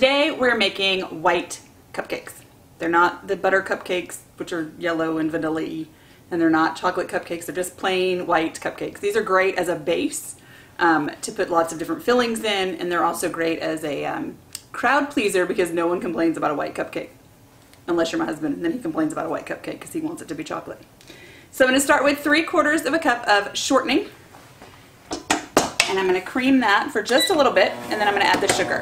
today we're making white cupcakes. They're not the butter cupcakes, which are yellow and vanilla-y, and they're not chocolate cupcakes. They're just plain white cupcakes. These are great as a base to put lots of different fillings in, and they're also great as a crowd pleaser because no one complains about a white cupcake. Unless you're my husband, and then he complains about a white cupcake because he wants it to be chocolate. So I'm going to start with 3/4 of a cup of shortening. And I'm going to cream that for just a little bit, and then I'm going to add the sugar.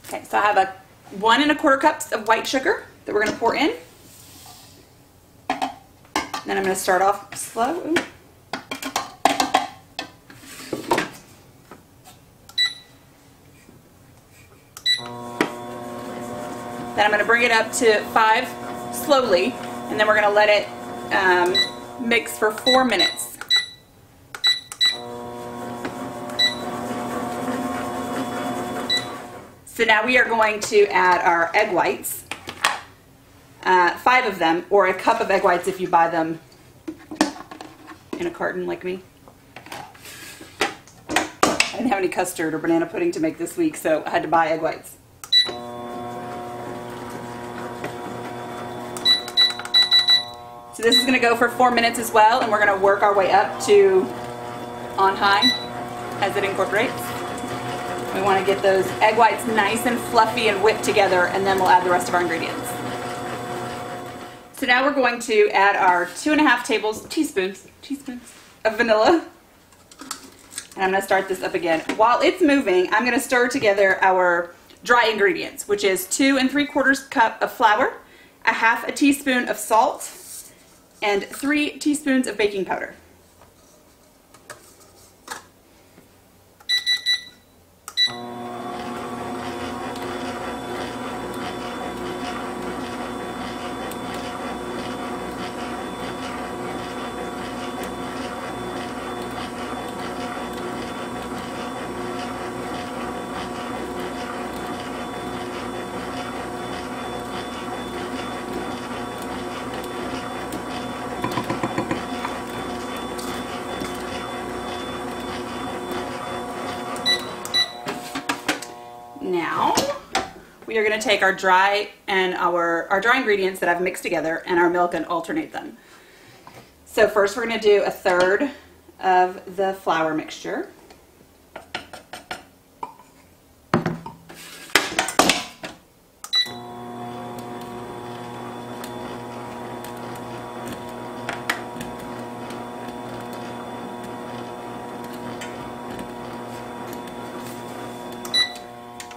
Okay, so I have 1 1/4 cups of white sugar that we're going to pour in. Then I'm going to start off slow. Ooh. Then I'm going to bring it up to 5 slowly, and then we're going to let it mix for 4 minutes. So now we are going to add our egg whites. 5 of them, or a cup of egg whites if you buy them in a carton like me. I didn't have any custard or banana pudding to make this week, so I had to buy egg whites. So this is going to go for 4 minutes as well, and we're going to work our way up to on high as it incorporates. We want to get those egg whites nice and fluffy and whipped together, and then we'll add the rest of our ingredients. So now we're going to add our 2½ teaspoons of vanilla. And I'm going to start this up again. While it's moving, I'm going to stir together our dry ingredients, which is 2 3/4 cup of flour, 1/2 teaspoon of salt, and 3 teaspoons of baking powder. Now we are going to take our dry and our dry ingredients that I've mixed together and our milk and alternate them. So first we're going to do 1/3 of the flour mixture.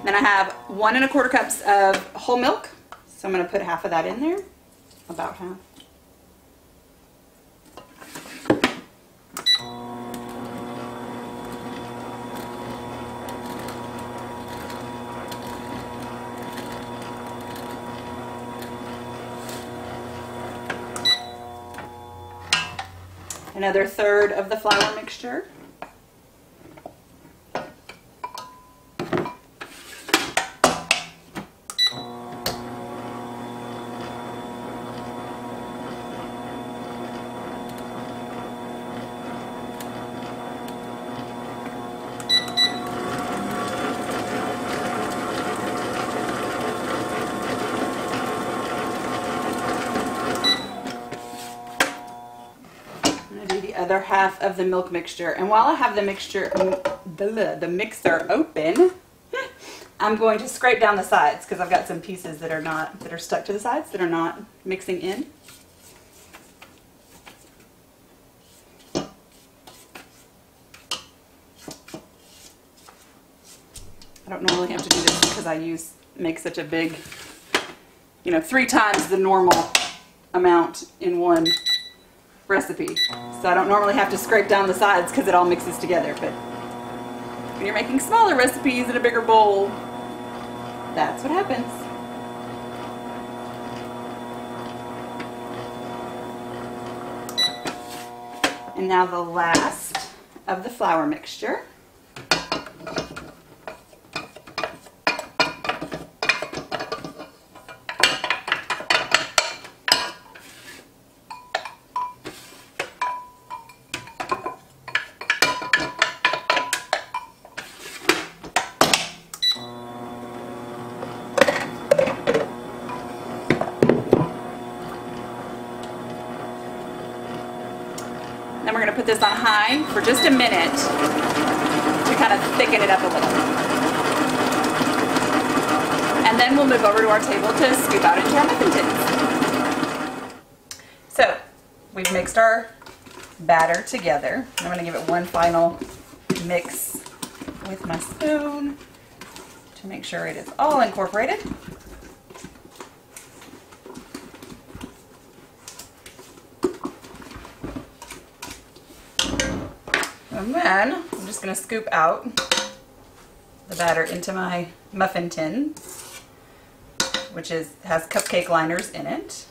Then I have 1 1/4 cups of whole milk, so I'm going to put half of that in there, about half. Another 1/3 of the flour mixture. Other half of the milk mixture, and while I have the mixture, the mixer open, I'm going to scrape down the sides because I've got some pieces that are stuck to the sides that are not mixing in. I don't normally have to do this because I make such a big, 3 times the normal amount in one recipe. So I don't normally have to scrape down the sides because it all mixes together, but when you're making smaller recipes in a bigger bowl, that's what happens. And now the last of the flour mixture. this on high for just a minute to kind of thicken it up a little. And then we'll move over to our table to scoop out into our muffin tins. So we've mixed our batter together. I'm going to give it one final mix with my spoon to make sure it is all incorporated. And then I'm just going to scoop out the batter into my muffin tin, which has cupcake liners in it.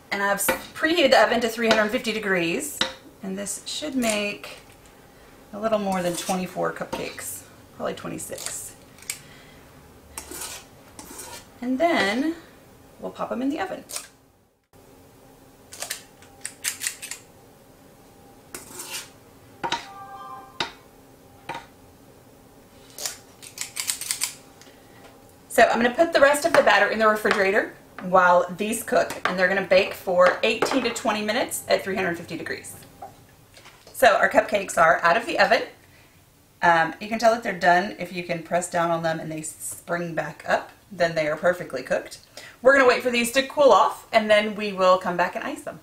And I've preheated the oven to 350 degrees, and this should make a little more than 24 cupcakes, probably 26. And then we'll pop them in the oven. So I'm going to put the rest of the batter in the refrigerator while these cook, and they're going to bake for 18 to 20 minutes at 350 degrees. So our cupcakes are out of the oven. You can tell that they're done if you can press down on them and they spring back up, then they are perfectly cooked. We're going to wait for these to cool off, and then we will come back and ice them.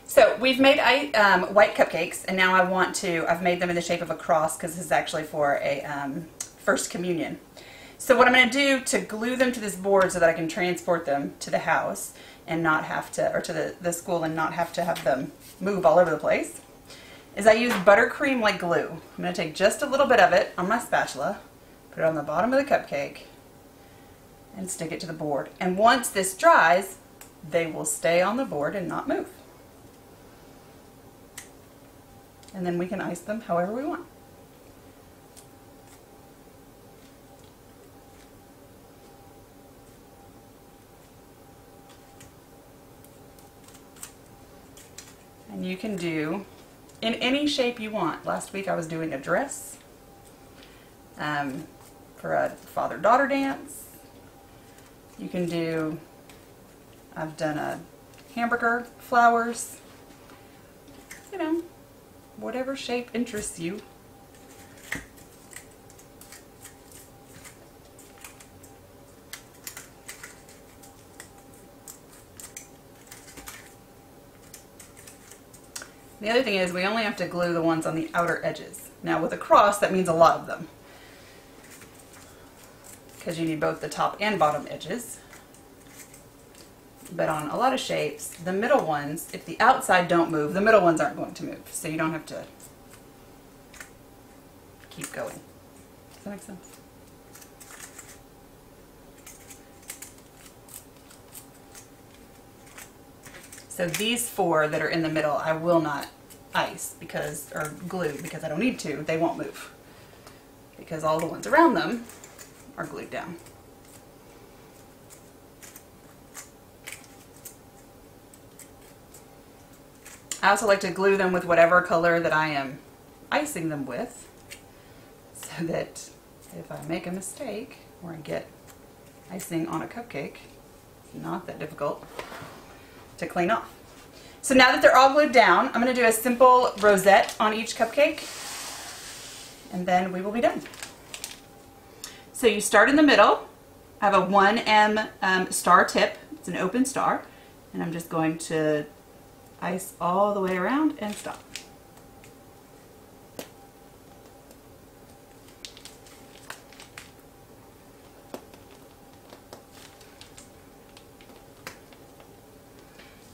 So we've made white cupcakes, and now I've made them in the shape of a cross because this is actually for a First Communion. So what I'm going to do to glue them to this board so that I can transport them to the house and not have to, or to the school and not have to have them move all over the place, is I use buttercream like glue. I'm going to take just a little bit of it on my spatula, put it on the bottom of the cupcake, and stick it to the board. And once this dries, they will stay on the board and not move. And then we can ice them however we want. And you can do in any shape you want. Last week I was doing a dress for a father-daughter dance. You can do, I've done a hamburger, flowers, you know, whatever shape interests you. The other thing is we only have to glue the ones on the outer edges. Now with a cross, that means a lot of them, because you need both the top and bottom edges. But on a lot of shapes, the middle ones, if the outside don't move, the middle ones aren't going to move. So you don't have to keep going. Does that make sense? So these four that are in the middle, I will not ice or glue because I don't need to. They won't move because all the ones around them are glued down. I also like to glue them with whatever color that I am icing them with, so that if I make a mistake or I get icing on a cupcake, it's not that difficult to clean off. So now that they're all glued down, I'm going to do a simple rosette on each cupcake, and then we will be done. So you start in the middle. I have a 1M star tip. It's an open star, and I'm just going to ice all the way around and stop.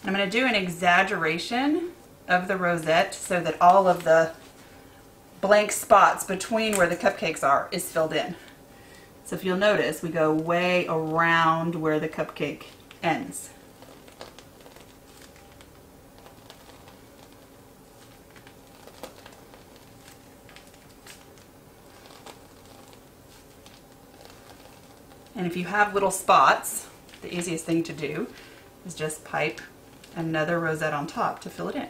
I'm going to do an exaggeration of the rosette so that all of the blank spots between where the cupcakes are is filled in. So if you'll notice, we go way around where the cupcake ends. And if you have little spots, the easiest thing to do is just pipe another rosette on top to fill it in.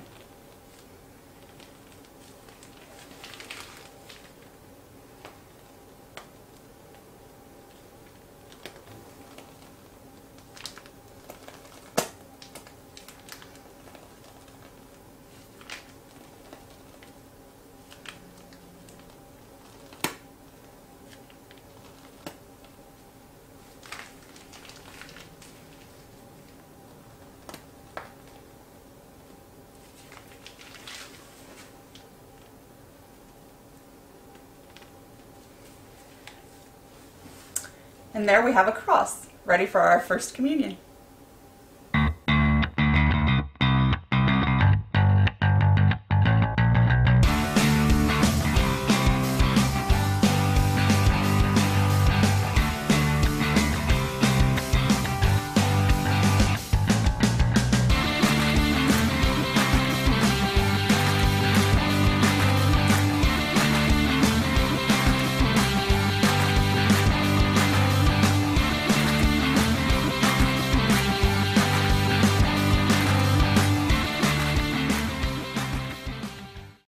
And there we have a cross, ready for our first communion.